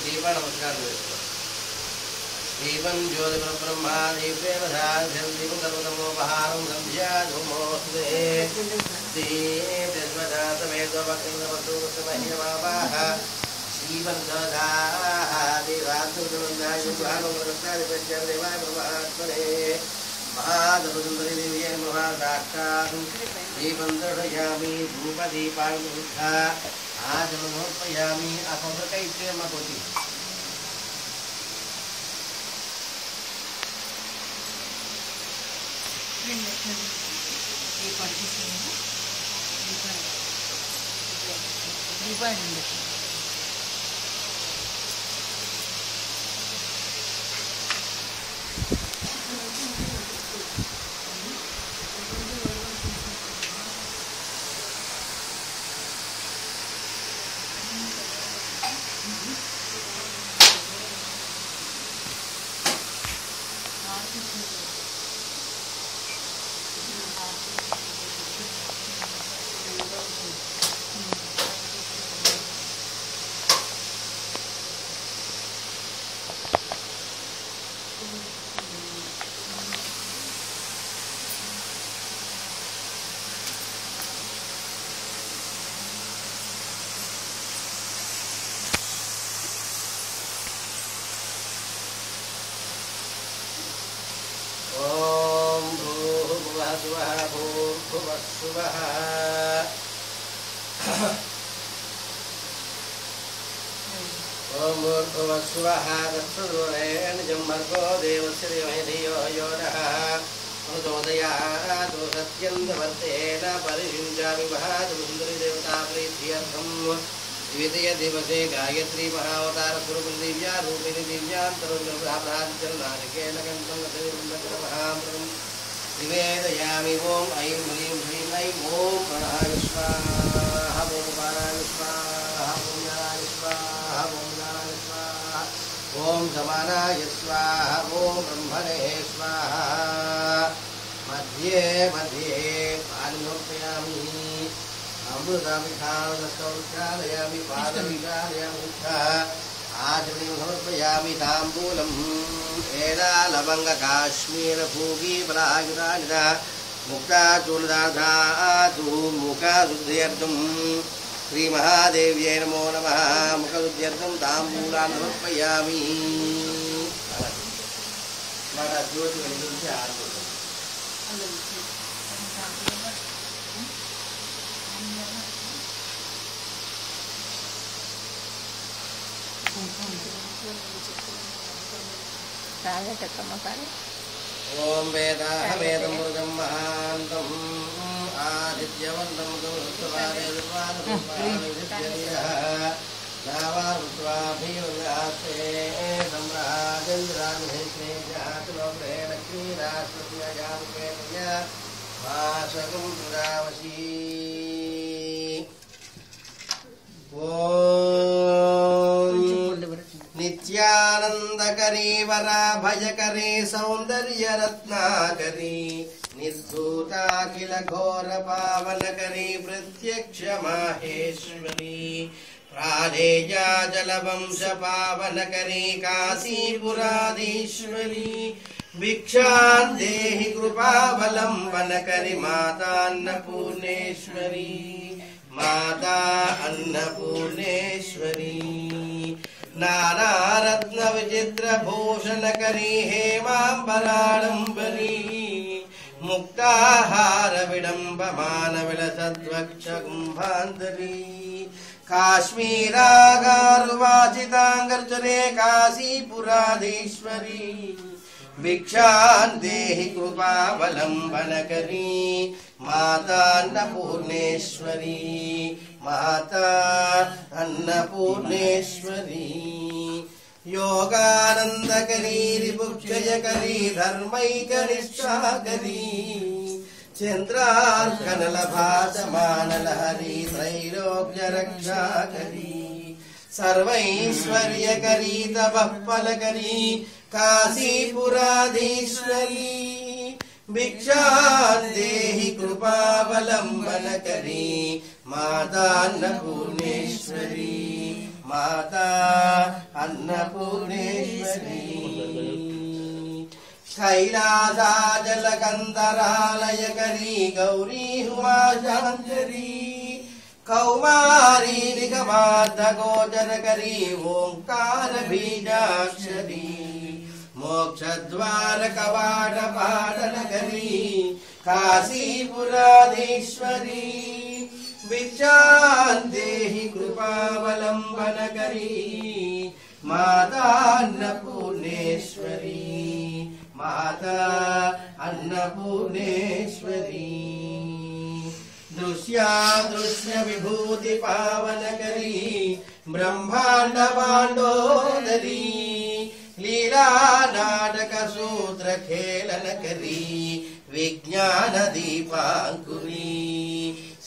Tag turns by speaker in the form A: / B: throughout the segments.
A: दीपा नमस्कार दीपं ज्योतिर्ब्रह्मा दीपेन दीपं सर्वतमोपहारं संध्या धूमोऽस्ते दीपदातमेत्वभक्तिमवतुस्तमह्यमावाह जीवं ददाः देवात्मदेवाय परमात्मने महादरुन्दरी देव्यै महासाक्षात् दीपं दर्शयामि धूपदीपाङ्गुष्ठा आचमनोपयामि अपवृकैत्यमकोति ओम भूर्भुवस्सुवः तत्सवितुर्वरेण्यं भर्गो देवस्य धीमहि धियो यो नः प्रचोदयात् सत्यन्तवर्तेन परिषिञ्चामि महासुन्दरी देवता प्रीत्यर्थं द्वितीय दिवसे गायत्री महावतार स्वरूपिण्या रूपिणी दिव्यान्तरुण्यप्राप्तादिचलनादिकेन कण्ठं गतविन्दकरमहामृतं निवेदयामि ओम ऐं ह्रीं ह्रीं ऐं ओम प्राणाय स्वाहा ओम प्राणाय स्वाहा ओम ज्ञानाय स्वाहा ओम ज्ञानाय स्वाहा ओम समानाय स्वाहा ओम ब्रह्मणे स्वाहा मध्ये मध्ये पानिलोपयामि अमृतामिखालयामि पादविचारयामि आचमनीं समर्पयामि ताम्बूलम् एलालवङ्गकाश्मीरभूगीफलायुधानिध मुक्ताचूर्णदाधातु मुखशुद्ध्यर्थं श्रीमहादेव्यै नमो नमः मुखशुद्ध्यर्थं ताम्बूलान् समर्पयामि ओम वेदाहमेदं मुरुगं महान्तं आदित्यवन्तं नावारुत्वाभियुल्लासे सम्राजेन्द्रान्हेत्रे जातुलोप्रेणक्षीरास्पत्याजामुखेतया वासगं पुरावशी नित्यानंदकरी वराभयकरी सौंदर्यरत्नाकरी निर्धूताखिल घोर पावनकरी प्रत्यक्ष माहेश्वरी प्राणेया जलवंश पावनकरी काशीपुराधीश्वरी भिक्षां देहि कृपावलंबनकरी माता अन्नपूर्णेश्वरी माता अन्नपूर्णेश्वरी नानारत्न विचित्र भूषण करी हेमांबराडंबरी मुक्ताहार विडंबमान विलसद्वक्ष कुंभांतरी काश्मीरागारुवाचितांगर्जने काशीपुराधीश्वरी भिक्षां देहि कृपावलंबनकरी माता अन्नपूर्णेश्वरी माता अन्नपूर्णेश्वरी योगानंदकरी रिपुक्षयकरी धर्मैकनिष्ठाकरी चंद्रार्कनलभासमानलहरी त्रैलोक्यरक्षाकरी सर्वैश्वर्यकरी तपः फलकरी काशीपुराधीश्वरी भिक्षां देहि कृपावलम्बनकरी माता अन्नपूर्णेश्वरी माता अन्नपूर्णेश्वरी कैलासाजलकन्दरालयकरी गौरी उमाशंकरी कौमारी निगमार्धगोचरकरी ओंकार बीजाक्षरी मोक्षद्वार कवाट पाटनकरी काशीपुराधीश्वरी भिक्षां देहि कृपावलम्बनकरी माता अन्नपूर्णेश्वरी माता अन्नपूर्णेश्वरी दृश्यादृश्य विभूति पावनकरी ब्रह्मांड पांडोदरी लीला नाटक सूत्र खेलनकरी विज्ञान दीपांकुरी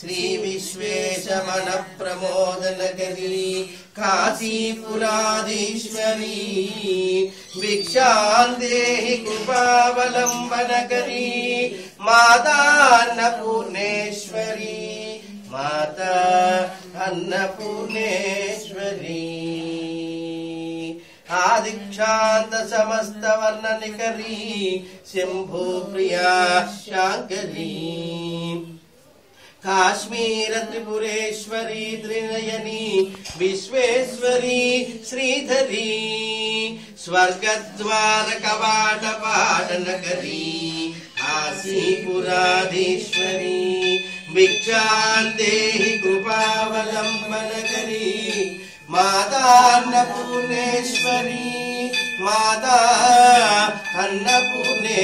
A: श्री विश्वेश मन प्रमोदनकरी काशीपुराधीश्वरी भिक्षां देहि कृपावलम्बनकरी माता अन्नपूर्णेश्वरी माता अन्नपूर्णेश्वरी आदिक्षांत समस्त वर्णनिकरी शंभु प्रिया शांकरी काश्मीर त्रिपुरेश्वरी त्रिनयनी विश्वेश्वरी श्रीधरी स्वर्गद्वार कवाट पाटनकरी काशीपुराधीश्वरी भिक्षां देहि कृपावलम्बनकरी माता अन्नपूर्णेश्वरी माता अन्नपूर्णेश्वरी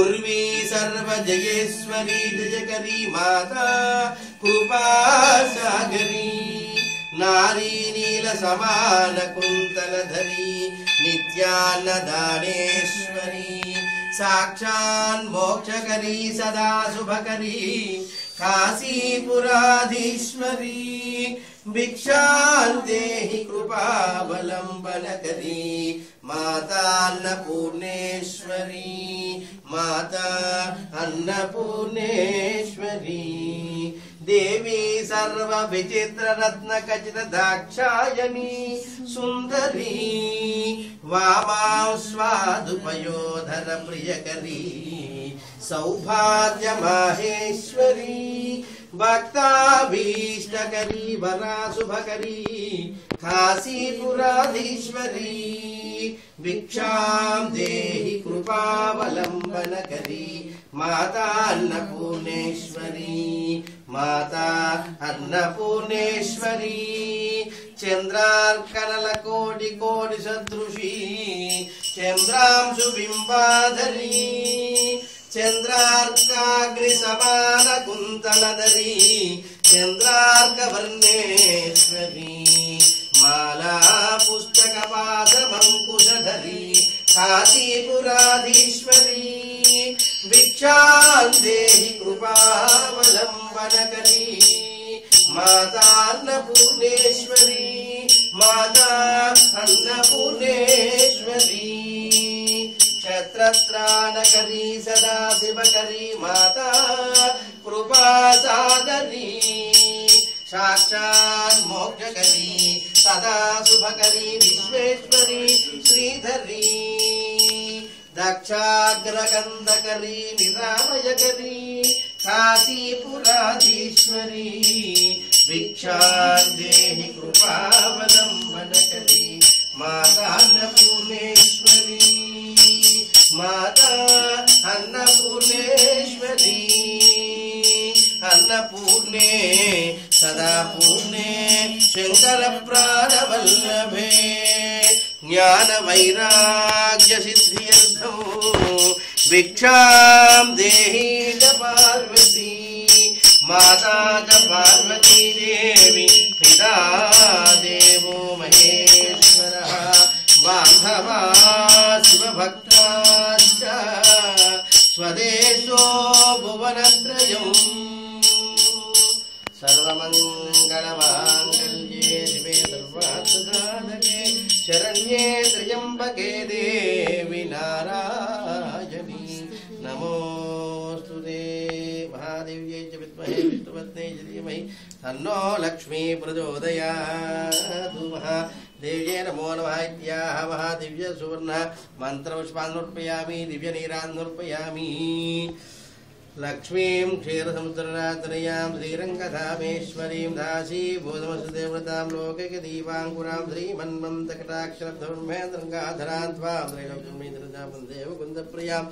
A: उर्वी सर्वजयेश्वरी जयकरी माता कृपासागरी नारी नील समान कुंतलधरी नित्यान्नदानेश्वरी साक्षात् मोक्षकरी सदा शुभकरी काशीपुराधीश्वरी भिक्षां देहि कृपावलम्बनकरी माता अन्नपूर्णेश्वरी माता अन्नपूर्णेश्वरी देवी सर्व विचित्र रत्न खचित दाक्षायणी सुंदरी वामां स्वादुपयोधर प्रियकरी सौभाग्य माहेश्वरी भक्ताभीष्टकरी वरा शुभकरी काशीपुराधीश्वरी भिक्षां देहि कृपावलम्बनकरी माता अन्नपूर्णेश्वरी माता अन्नपूर्णेश्वरी चंद्रार्कनल कोटि कोटि सदृशी चंद्रांशु बिंबाधरी चंद्रार्काग्नि समान कुंतलधरी चंद्रार्क वर्णेश्वरी माला पुस्तक पाशमंकुशधरी काशीपुराधीश्वरी भिक्षां देहि कृपावलम्बनकरी माता अन्नपूर्णेश्वरी माता अन्नपूर्णेश्वरी छत्रत्राणकरी सदा शिवकरी माता कृपासागरी साक्षात् मोक्षकरी सदा शुभकरी विश्वेश्वरी श्रीधरी दक्षाग्रगंधकरी निरामयकरी काशीपुराधीश्वरी भिक्षां देहि कृपावलम्बनकरी माता अन्नपूर्णेश्वरी माता अन्नपूर्णेश्वरी अन्नपूर्णे सदा पूर्णे शंकर प्राणवल्लभे ज्ञान वैराग्य सिद्ध्यर्थं भिक्षां देहि च पार्वती माता च पार्वती देवी पिता देवो महेश्वरः बान्धवा शिवभक्ताश्च स्वदेशो भुवनत्रयम् सर्वमङ्गलमाङ्गल्ये शिवे सर्वार्थसाधके शरण्ये त्र्यम्बके देवी नारायणी नमोस्तुते महादेव्यै च विद्महे विष्णुपत्न्यै च धीमहि तन्नो लक्ष्मी प्रचोदयात् महादेव्यै नमो नमः इत्याह महादिव्य सुवर्ण मन्त्रपुष्पान् समर्पयामि दिव्यनीरान् समर्पयामि लक्ष्मीं क्षीरसमुद्ररातनयां श्रीरङ्गधामेश्वरीं दासीभूतमसुदेवतां लोकैकदीपाङ्कुरां श्रीमन्मन्दकटाक्षरब्धब्रह्मेन्द्रङ्गाधरां त्वां त्रैलोक्यमेन्द्रजां देवकुन्दप्रियां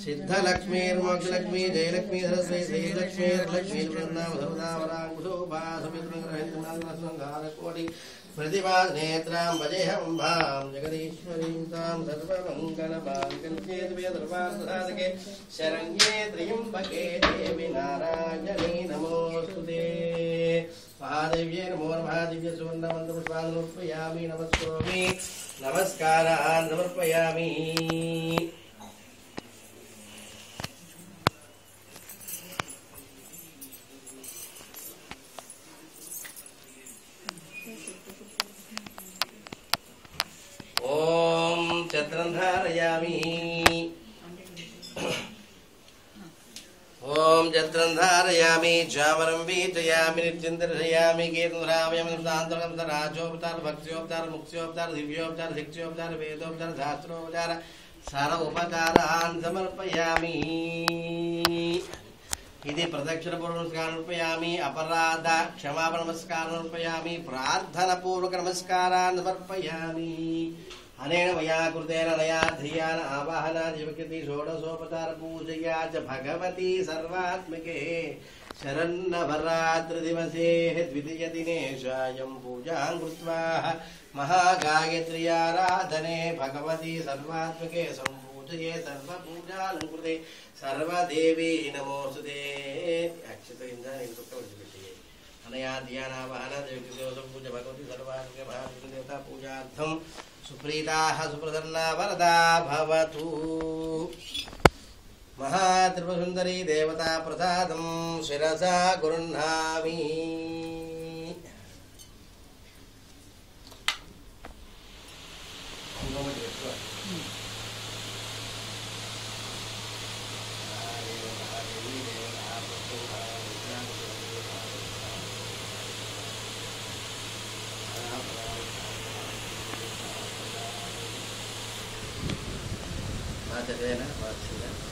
A: सिद्धलक्ष्मीर्मोक्षलक्ष्मी जयलक्ष्मी सरस्वती श्रीलक्ष्मीर्लक्ष्मी वृन्दावधर्मनामराङ्कुशोभासमित्रङ्गरहितनागरसंहारकोटि प्रतिभानेत्रां भजेऽहम्भां जगदीश्वरीं तां सर्वमङ्गलमाङ्गल्ये दिव्ये सर्वार्थसाधके शरण्ये त्र्यम्बके देवी नारायणी नमोस्तुते महादेव्यै नमो नमः दिव्यसुवर्णमन्त्रपुष्पान् समर्पयामि नमस्करोमि नमस्कारान् समर्पयामि ओम छत्रं धारयामि ओम छत्रं धारयामि चामरं वीतयामि नित्यं दर्शयामि कीर्तनामयं सान्त्रं राजोपचार भक्त्योपचार मुक्त्योपचार दिव्योपचार शिक्षोपचार वेदोपचार शास्त्रोपचार सर्वोपचारान् समर्पयामि इति प्रदक्षिणपूर्वक नमस्कार समर्पयामि अपराध क्षमापण नमस्कार समर्पयामि प्रार्थनापूर्वक नमस्कारान् समर्पयामि अनेन मया कृतेन नया धियान आवाहनादिवकृति षोडशोपचार पूजया च भगवती सर्वात्मके शरन्नवरात्रिदिवसे द्वितीयदिने सायं पूजां कृत्वा महागायत्र्याराधने भगवती सर्वात्मके सम्पूजये सर्वपूजालङ्कृते सर्वदेवी नमोस्तुते अनया ध्यानावाहनादिवकृति पूजा भगवती सर्वात्मके महादेवता पूजार्थं सुप्रीताः सुप्रसन्ना वरदा भवतु महात्रिपुरसुन्दरी देवता प्रसादं शिरसा गृह्णामि Ada na,